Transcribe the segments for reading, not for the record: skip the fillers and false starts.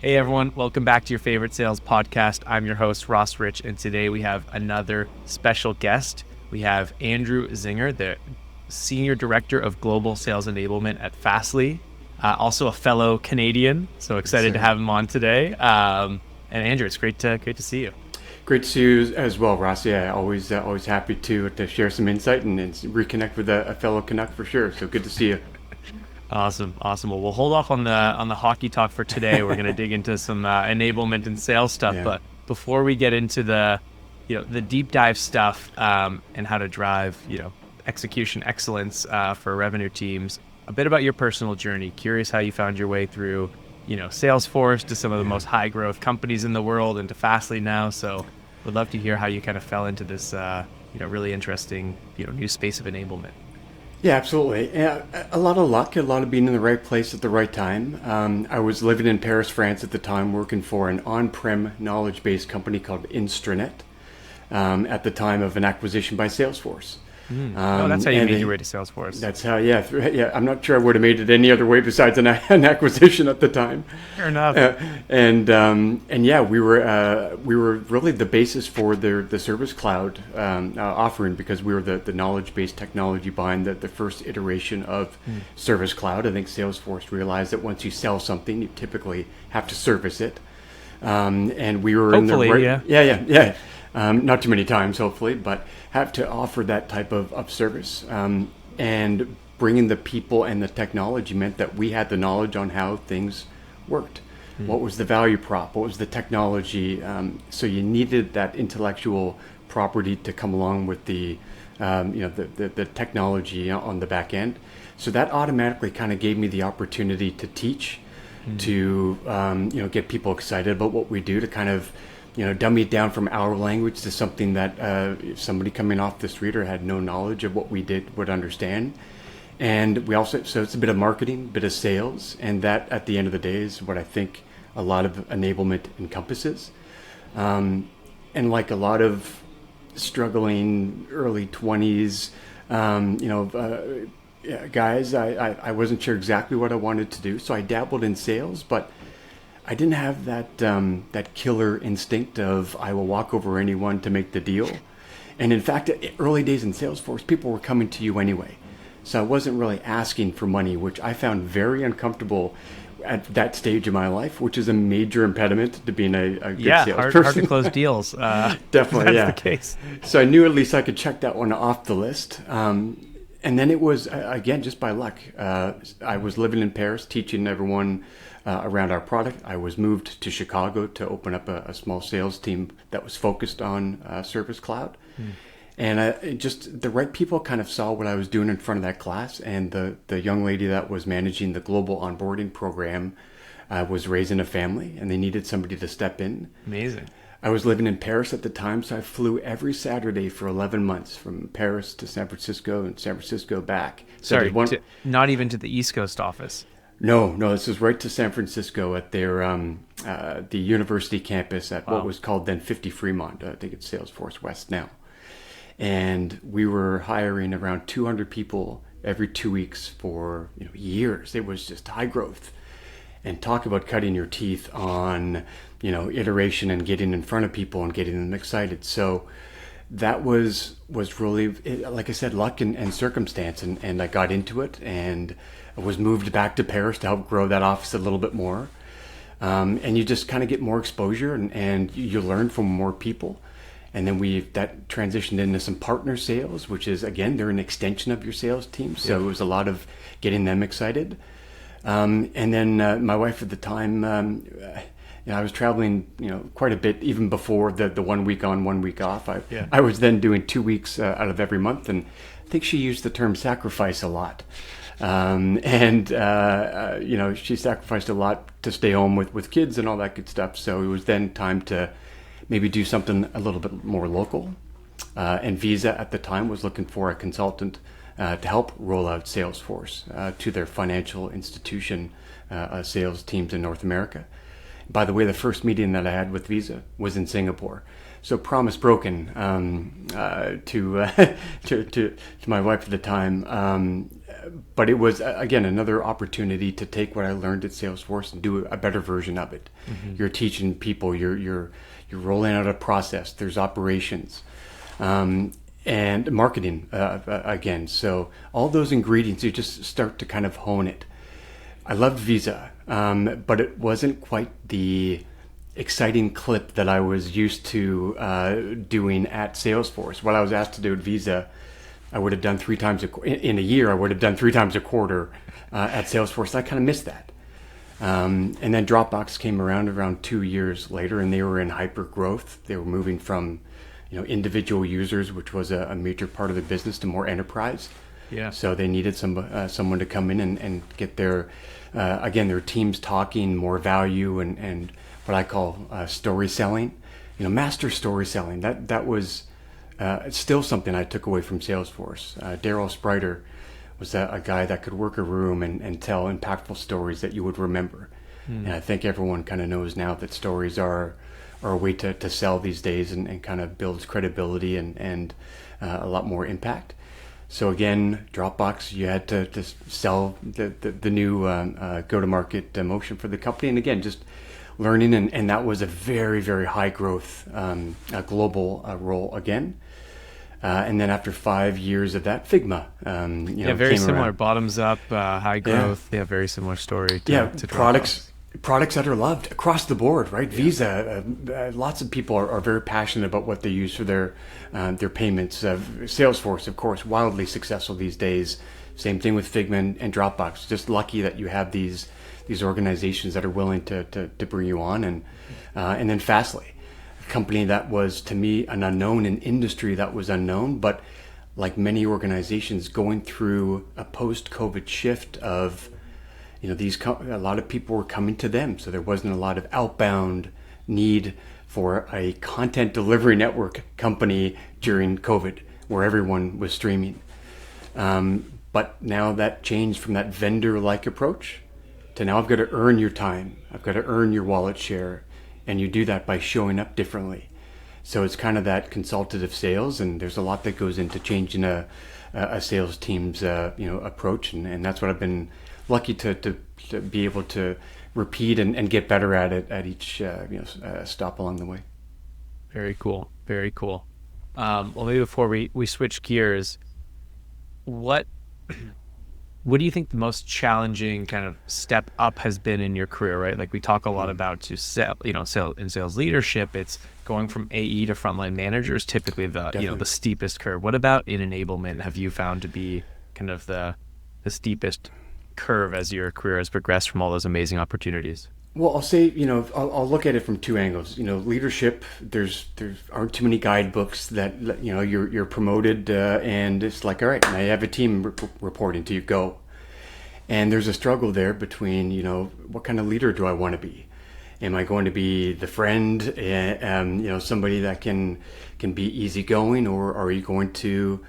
Hey everyone, welcome back to your favorite sales podcast. I'm your host, Ross Rich, and today we have another special guest. We have Andrew Zinger, the Senior Director of Global Sales Enablement at Fastly, also a fellow Canadian. So Yes, excited to sir. have him on today. And Andrew, it's great to see you. Great to see you as well, Ross. Yeah, always happy to share some insight and reconnect with a fellow Canuck for sure. So good to see you. Awesome. Well, we'll hold off on the hockey talk for today. We're going to dig into some enablement and sales stuff. Yeah, But before we get into the deep dive stuff and how to drive execution excellence for revenue teams, a bit about your personal journey. Curious how you found your way through Salesforce to some of the yeah, most high growth companies in the world and to Fastly now. So would love to hear how you kind of fell into this really interesting new space of enablement. yeah. Absolutely. Yeah, a lot of luck, a lot of being in the right place at the right time. I was living in Paris, France at the time, working for an on-prem knowledge-based company called Instranet. At the time of an acquisition by Salesforce. Oh, that's how you And made your way to Salesforce. that's how, yeah, yeah. I'm not sure I would have made it any other way besides an acquisition at the time. Fair enough. Uh, and yeah, we were really the basis for the Service Cloud offering because we were the knowledge based technology behind the first iteration of Hmm. Service Cloud. I think Salesforce realized that once you sell something, you typically have to service it. And we were in the Hopefully, right, yeah. yeah. Not too many times, hopefully, but have to offer that type of service. And bringing the people and the technology meant that we had the knowledge on how things worked. Hmm. What was the value prop? What was the technology? So you needed that intellectual property to come along with the technology on the back end. So that automatically kind of gave me the opportunity to teach, Hmm. to get people excited about what we do, to kind of dummy it down from our language to something that somebody coming off the street or had no knowledge of what we did would understand. And we also, so it's a bit of marketing, a bit of sales, and that at the end of the day is what I think a lot of enablement encompasses. And like a lot of struggling early 20s, guys, I wasn't sure exactly what I wanted to do. So I dabbled in sales, but I didn't have that killer instinct of I will walk over anyone to make the deal. And in fact, early days in Salesforce, people were coming to you anyway. So I wasn't really asking for money, which I found very uncomfortable at that stage of my life, which is a major impediment to being a good Yeah, hard to salesperson. close deals. If Definitely, that's the yeah. case. So I knew at least I could check that one off the list. And then it was, again, just by luck. I was living in Paris, teaching everyone around our product. I was moved to Chicago to open up a small sales team that was focused on Service Cloud. Hmm. And just the right people kind of saw what I was doing in front of that class. And the young lady that was managing the global onboarding program was raising a family, and they needed somebody to step in. Amazing. I was living in Paris at the time, so I flew every Saturday for 11 months from Paris to San Francisco and San Francisco back. So I did Sorry, one. not even to the East Coast office. No, this was right to San Francisco at their the university campus at what Wow. was called then 50 Fremont. I think it's Salesforce West now. And we were hiring around 200 people every 2 weeks for years. It was just high growth. And talk about cutting your teeth on iteration and getting in front of people and getting them excited. So that was really, like I said, luck and circumstance, and I got into it and was moved back to Paris to help grow that office a little bit more. And you just kind of get more exposure, and you learn from more people. And then that transitioned into some partner sales, which is, again, they're an extension of your sales team. So Yep. it was a lot of getting them excited. And then my wife at the time, I was traveling, quite a bit even before the 1 week on, 1 week off. I Yeah. I was then doing 2 weeks out of every month, and I think she used the term sacrifice a lot. And she sacrificed a lot to stay home with kids and all that good stuff. So it was then time to maybe do something a little bit more local. And Visa at the time was looking for a consultant to help roll out Salesforce to their financial institution sales teams in North America. By the way, the first meeting that I had with Visa was in Singapore. So promise broken to my wife at the time. But it was, again, another opportunity to take what I learned at Salesforce and do a better version of it. Mm-hmm. You're teaching people, you're rolling out a process, there's operations, and marketing again. So all those ingredients, you just start to kind of hone it. I loved Visa, but it wasn't quite the exciting clip that I was used to doing at Salesforce. What I was asked to do at Visa, I would have done in a year. I would have done 3 times a quarter at Salesforce. I kind of missed that. And then Dropbox came around 2 years later, and they were in hyper growth. They were moving from, individual users, which was a major part of the business, to more enterprise. Yeah. So they needed someone to come in and get their teams talking, more value, and what I call story selling. Master story selling. That was still something I took away from Salesforce. Daryl Spriter was a guy that could work a room and tell impactful stories that you would remember. And I think everyone kind of knows now that stories are a way to sell these days and kind of builds credibility and a lot more impact. So again, Dropbox, you had to sell the new go-to-market motion for the company. And again, just learning, and that was a very, very high growth global role again. And then after 5 years of that, Figma, very similar, around. Bottoms up, high growth. Yeah, very similar story. To products that are loved across the board, right? Yeah. Visa, lots of people are very passionate about what they use for their payments. Salesforce, of course, wildly successful these days. Same thing with Figma and Dropbox. Just lucky that you have these organizations that are willing to bring you on, and then Fastly, a company that was to me an unknown, an industry that was unknown, but like many organizations going through a post-COVID shift of a lot of people were coming to them, so there wasn't a lot of outbound need for a content delivery network company during COVID, where everyone was streaming. But now that changed from that vendor-like approach to now I've got to earn your time, I've got to earn your wallet share, and you do that by showing up differently. So it's kind of that consultative sales, and there's a lot that goes into changing a sales team's approach, and that's what I've been lucky to be able to repeat and get better at it at each stop along the way. Very cool. Very cool. Well, maybe before we switch gears, what do you think the most challenging kind of step up has been in your career, right? Like we talk a lot about in sales leadership, it's going from AE to frontline managers, typically the steepest curve. What about in enablement have you found to be kind of the steepest curve as your career has progressed from all those amazing opportunities? Well, I'll say, I'll look at it from 2 angles. Leadership, there aren't too many guidebooks that, you're promoted and it's like, all right, now you have a team reporting to you, go. And there's a struggle there between, what kind of leader do I want to be? Am I going to be the friend, somebody that can be easygoing, or are you going to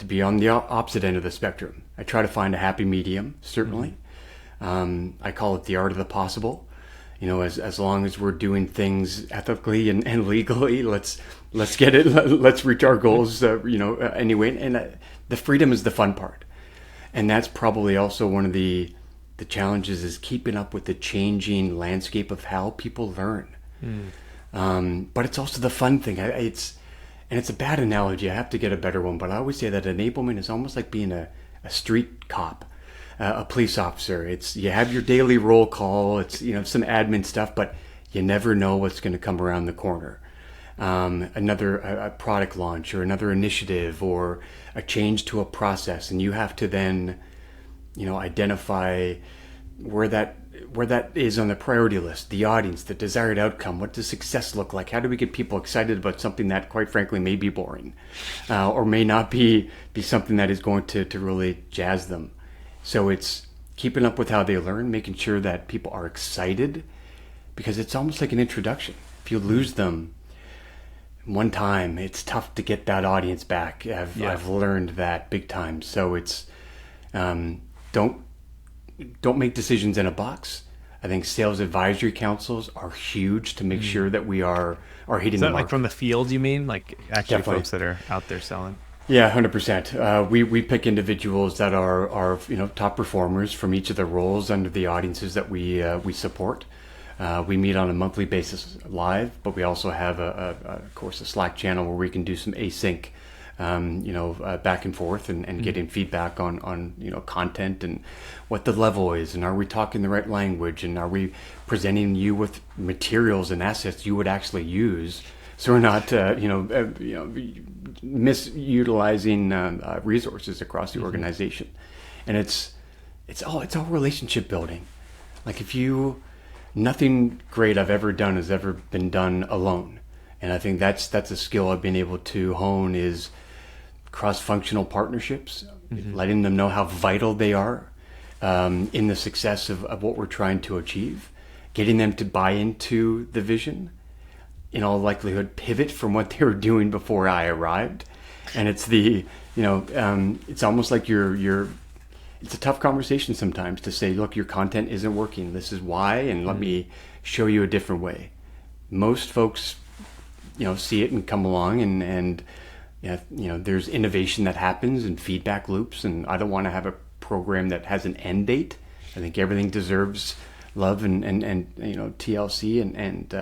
be on the opposite end of the spectrum? I try to find a happy medium, certainly. Mm-hmm. I call it the art of the possible. As long as we're doing things ethically and legally, let's get it. Let's reach our goals, anyway. And the freedom is the fun part, and that's probably also one of the challenges is keeping up with the changing landscape of how people learn. But it's also the fun thing. It's a bad analogy. I have to get a better one, but I always say that enablement is almost like being a street cop. A police officer. It's you have your daily roll call. It's some admin stuff, but you never know what's going to come around the corner. A product launch or another initiative or a change to a process, and you have to then, identify where that is on the priority list, the audience, the desired outcome. What does success look like? How do we get people excited about something that, quite frankly, may be boring, or may not be something that is going to really jazz them? So it's keeping up with how they learn, making sure that people are excited, because it's almost like an introduction. If you lose them one time, it's tough to get that audience back. I've learned that big time. So it's don't make decisions in a box. I think sales advisory councils are huge to make sure that we are hitting Is the that mark. like from the field, you mean? Like actually Definitely. folks that are out there selling? Yeah, 100%. We pick individuals that are top performers from each of the roles under the audiences that we support. We meet on a monthly basis live, but we also have of course, a Slack channel where we can do some async, back and forth and getting feedback on content and what the level is, and are we talking the right language, and are we presenting you with materials and assets you would actually use, so we're not misutilizing resources across the organization. And it's all relationship building. Like nothing great I've ever done has ever been done alone. And I think that's a skill I've been able to hone, is cross-functional partnerships, letting them know how vital they are in the success of what we're trying to achieve, getting them to buy into the vision, in all likelihood pivot from what they were doing before I arrived. And it's it's almost like it's a tough conversation sometimes to say, look, your content isn't working. This is why, and let me show you a different way. Most folks, see it and come along, and there's innovation that happens and feedback loops. And I don't want to have a program that has an end date. I think everything deserves love and TLC and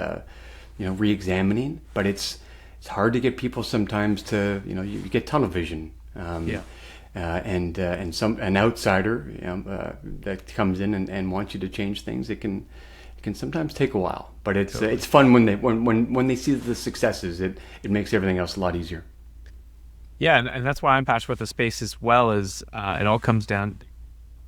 re-examining. But it's hard to get people sometimes to, you get tunnel vision. And an outsider that comes in and wants you to change things, it can sometimes take a while, but it's fun when they see the successes. It makes everything else a lot easier. Yeah, and that's why I'm passionate about the space as well. As it all comes down,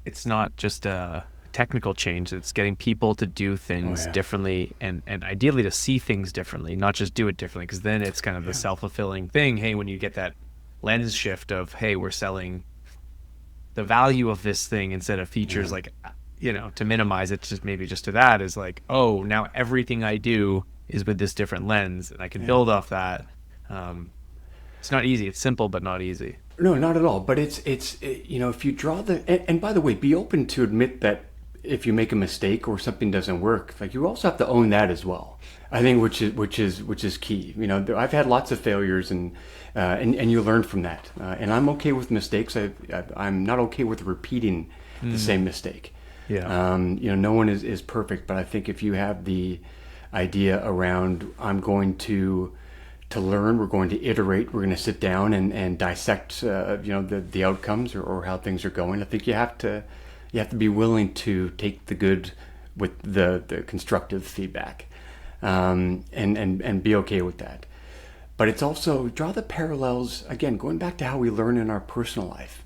it's not just a technical change. It's getting people to do things differently, and ideally to see things differently, not just do it differently. Because then it's kind of the self-fulfilling thing. Hey, when you get that lens shift of, hey, we're selling the value of this thing instead of features, like, to minimize it, just to that is like, oh, now everything I do is with this different lens, and I can build off that. It's not easy. It's simple, but not easy. No, not at all. But it's if you draw and by the way, be open to admit that if you make a mistake or something doesn't work, like, you also have to own that as well. I think which is key. I've had lots of failures, and you learn from that. And I'm okay with mistakes. I'm not okay with repeating the same mistake. Yeah. No one is perfect, but I think if you have the idea around, I'm going to learn, we're going to iterate, we're going to sit down and dissect, the outcomes or how things are going. I think you have to be willing to take the good with the constructive feedback, and be okay with that. But it's also, draw the parallels, again, going back to how we learn in our personal life.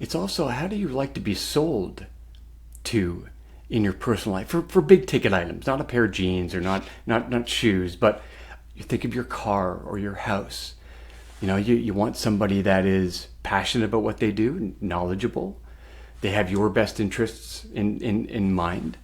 It's also, how do you like to be sold to in your personal life for big ticket items, not a pair of jeans or not shoes, but you think of your car or your house. You want somebody that is passionate about what they do, knowledgeable. They have your best interests in mind.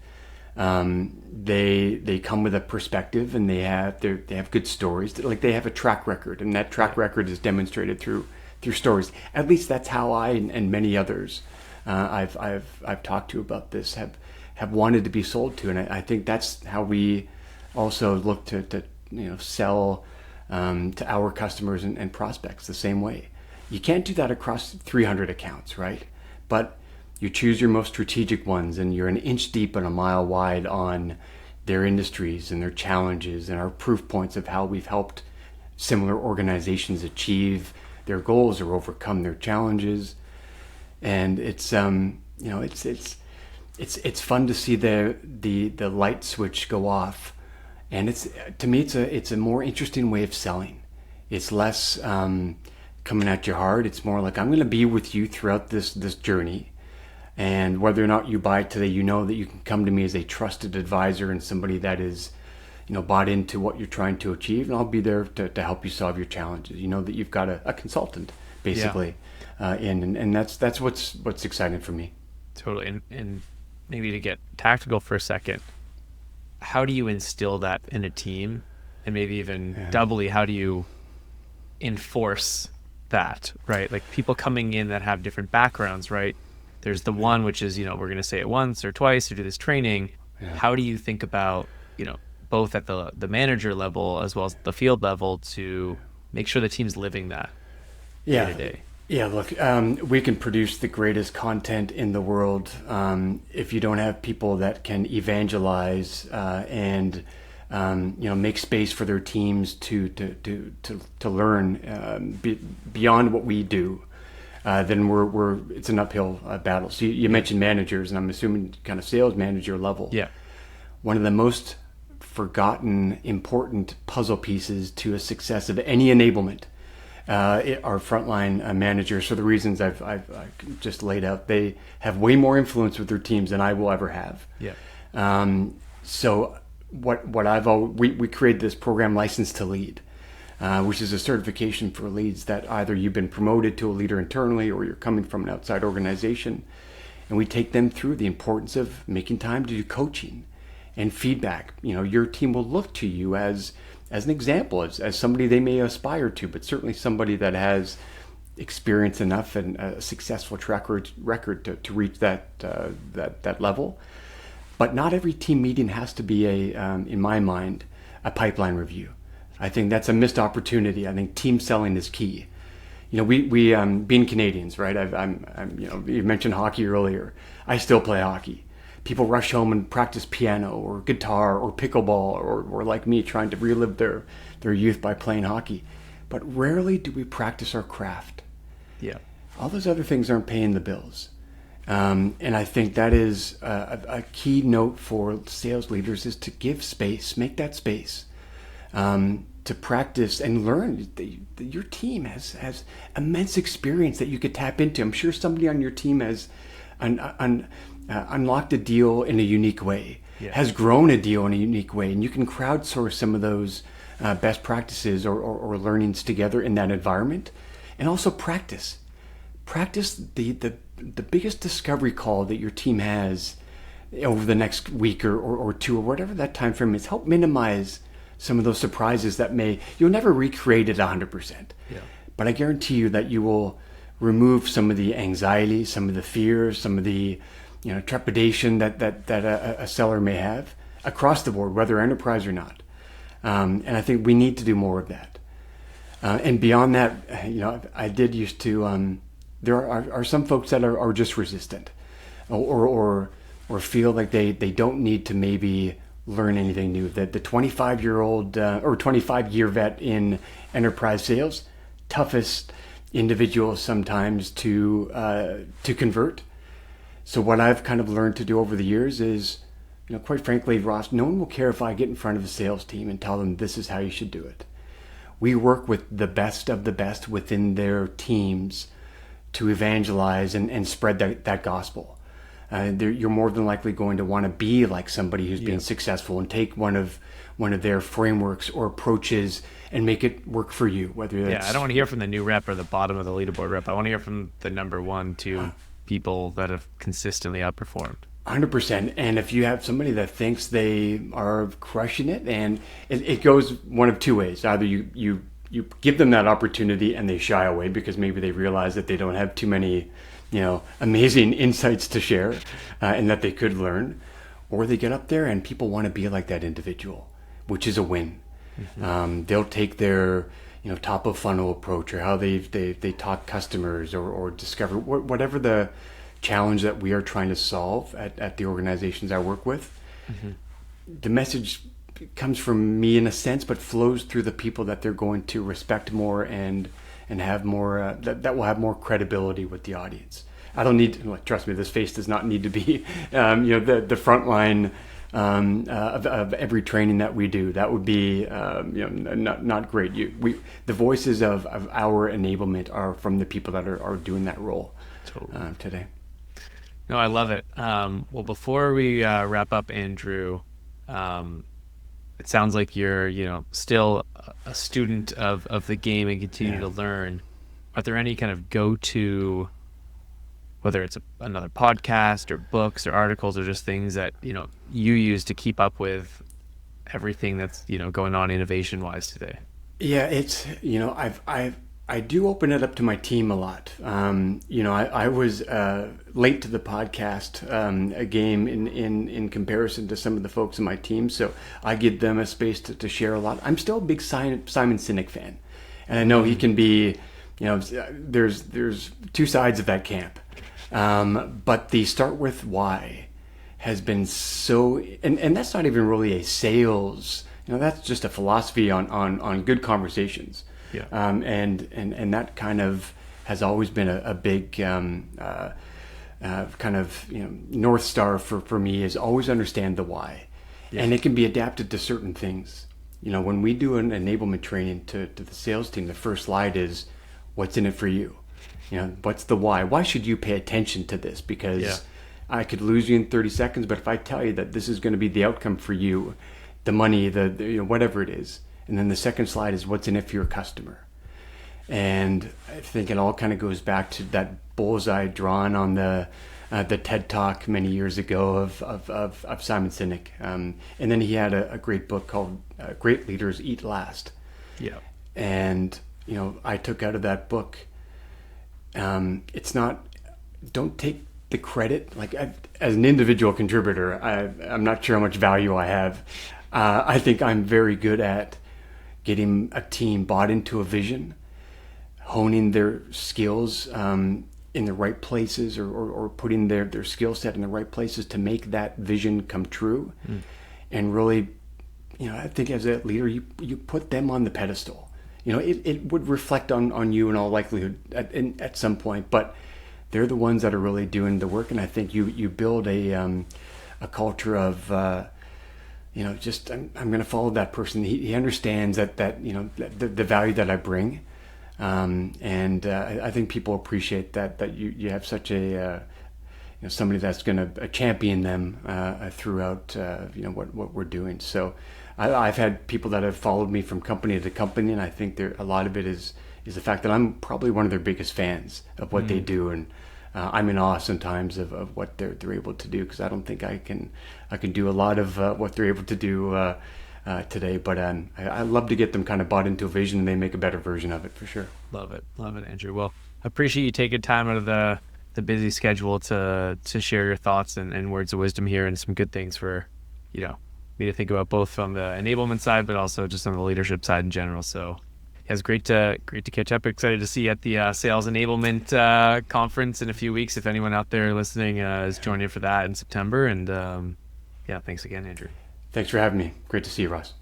They come with a perspective, and they have good stories. Like, they have a track record, and that track record is demonstrated through stories. At least that's how I and many others I've talked to about this have wanted to be sold to, and I think that's how we also look to sell to our customers and prospects the same way. You can't do that across 300 accounts, right? But you choose your most strategic ones, and you're an inch deep and a mile wide on their industries and their challenges and our proof points of how we've helped similar organizations achieve their goals or overcome their challenges. And it's fun to see the light switch go off. And to me it's a more interesting way of selling. It's less coming at you hard. It's more like, I'm going to be with you throughout this journey. And whether or not you buy it today, that you can come to me as a trusted advisor and somebody that is, bought into what you're trying to achieve. And I'll be there to help you solve your challenges. That you've got a consultant, basically, and that's what's exciting for me. Totally. And maybe to get tactical for a second, how do you instill that in a team? And maybe even doubly, how do you enforce that, right? Like, people coming in that have different backgrounds, right? There's the one which is, we're going to say it once or twice or do this training. Yeah. how do you think about, both at the manager level as well as the field level to make sure the team's living that day to Yeah. day? Yeah, look, we can produce the greatest content in the world if you don't have people that can evangelize and make space for their teams to learn beyond what we do. Then it's an uphill battle. So you mentioned managers, and I'm assuming kind of sales manager level. Yeah. One of the most forgotten important puzzle pieces to a success of any enablement are frontline managers. For the reasons I've just laid out, they have way more influence with their teams than I will ever have. Yeah. So we created this program, License to Lead, which is a certification for leads that either you've been promoted to a leader internally or you're coming from an outside organization, and we take them through the importance of making time to do coaching and feedback. Your team will look to you as an example, as somebody they may aspire to, but certainly somebody that has experience enough and a successful track record to reach that level. But not every team meeting has to be in my mind, a pipeline review. I think that's a missed opportunity. I think team selling is key. We being Canadians, right? You mentioned hockey earlier. I still play hockey. People rush home and practice piano or guitar or pickleball or like me, trying to relive their youth by playing hockey. But rarely do we practice our craft. Yeah. All those other things aren't paying the bills. And I think that is a key note for sales leaders, is to give space, make that space to practice and learn. Your team has immense experience that you could tap into. I'm sure somebody on your team has unlocked a deal in a unique way, has grown a deal in a unique way, and you can crowdsource some of those best practices or learnings together in that environment. And also practice the biggest discovery call that your team has over the next week or two, or whatever that time frame is. Help minimize some of those surprises that you'll never recreate it 100%. Yeah. But I guarantee you that you will remove some of the anxiety, some of the fears, some of the trepidation that a seller may have across the board, whether enterprise or not. And I think we need to do more of that. And beyond that, I did used to. There are some folks that are just resistant, or feel like they don't need to maybe learn anything new. That the 25-year-old or 25-year vet in enterprise sales, toughest individuals sometimes to convert. So what I've kind of learned to do over the years is, quite frankly, Ross, no one will care if I get in front of a sales team and tell them this is how you should do it. We work with the best of the best within their teams to evangelize and spread that gospel. You're more than likely going to want to be like somebody who's been successful and take one of their frameworks or approaches and make it work for you. Whether that's, I don't want to hear from the new rep or the bottom of the leaderboard rep. I want to hear from the number 1, 2 people that have consistently outperformed. 100%. And if you have somebody that thinks they are crushing it, and it goes one of two ways. Either you give them that opportunity and they shy away because maybe they realize that they don't have too many, amazing insights to share and that they could learn, or they get up there and people want to be like that individual, which is a win. Mm-hmm. They'll take their, top of funnel approach, or how they talk customers or discover whatever the challenge that we are trying to solve at the organizations I work with. Mm-hmm. The message comes from me in a sense, but flows through the people that they're going to respect more and have more that will have more credibility with the audience. I don't need to, trust me, this face does not need to be the front line of every training that we do. That would be not great. The voices of our enablement are from the people that are doing that role today. No, I love it. Well, before we wrap up, Andrew, it sounds like you're, still a student of the game and continue to learn. Are there any kind of go-to, whether it's another podcast or books or articles or just things that, you use to keep up with everything that's, going on innovation-wise today? Yeah, it's, I do open it up to my team a lot. I was late to the podcast a game in comparison to some of the folks in my team, so I give them a space to share a lot. I'm still a big Simon Sinek fan, and I know he can be, there's two sides of that camp. But the start with why has been so, and that's not even really a sales, that's just a philosophy on good conversations. Yeah. And that kind of has always been a big kind of North Star for me, is always understand the why. Yeah. And it can be adapted to certain things. When we do an enablement training to the sales team, the first slide is what's in it for you. What's the why? Why should you pay attention to this? Because I could lose you in 30 seconds, but if I tell you that this is going to be the outcome for you, the money, the whatever it is. And then the second slide is what's in it for your customer. And I think it all kind of goes back to that bullseye drawn on the TED Talk many years ago of Simon Sinek. And then he had a great book called Great Leaders Eat Last. Yeah. And, I took out of that book, it's not, don't take the credit. Like, as an individual contributor, I'm not sure how much value I have. I think I'm very good at getting a team bought into a vision, honing their skills in the right places, or putting their skill set in the right places to make that vision come true. And really, I think as a leader, you put them on the pedestal. It would reflect on you in all likelihood at some point, but they're the ones that are really doing the work. And I think you build a culture of just I'm going to follow that person. He understands that the value that I bring, and I think people appreciate that you have such a somebody that's going to champion them throughout what we're doing. So I've had people that have followed me from company to company, and I think a lot of it is the fact that I'm probably one of their biggest fans of what they do, and I'm in awe sometimes of what they're able to do, because I don't think I can do a lot of what they're able to do today. But I love to get them kind of bought into a vision, and they make a better version of it for sure. Love it, Andrew. Well, I appreciate you taking time out of the busy schedule to share your thoughts and words of wisdom here, and some good things for me to think about, both from the enablement side, but also just on the leadership side in general. So yeah, it's great to catch up. Excited to see you at the Sales Enablement conference in a few weeks. If anyone out there listening is joining for that in September. And thanks again, Andrew. Thanks for having me. Great to see you, Ross.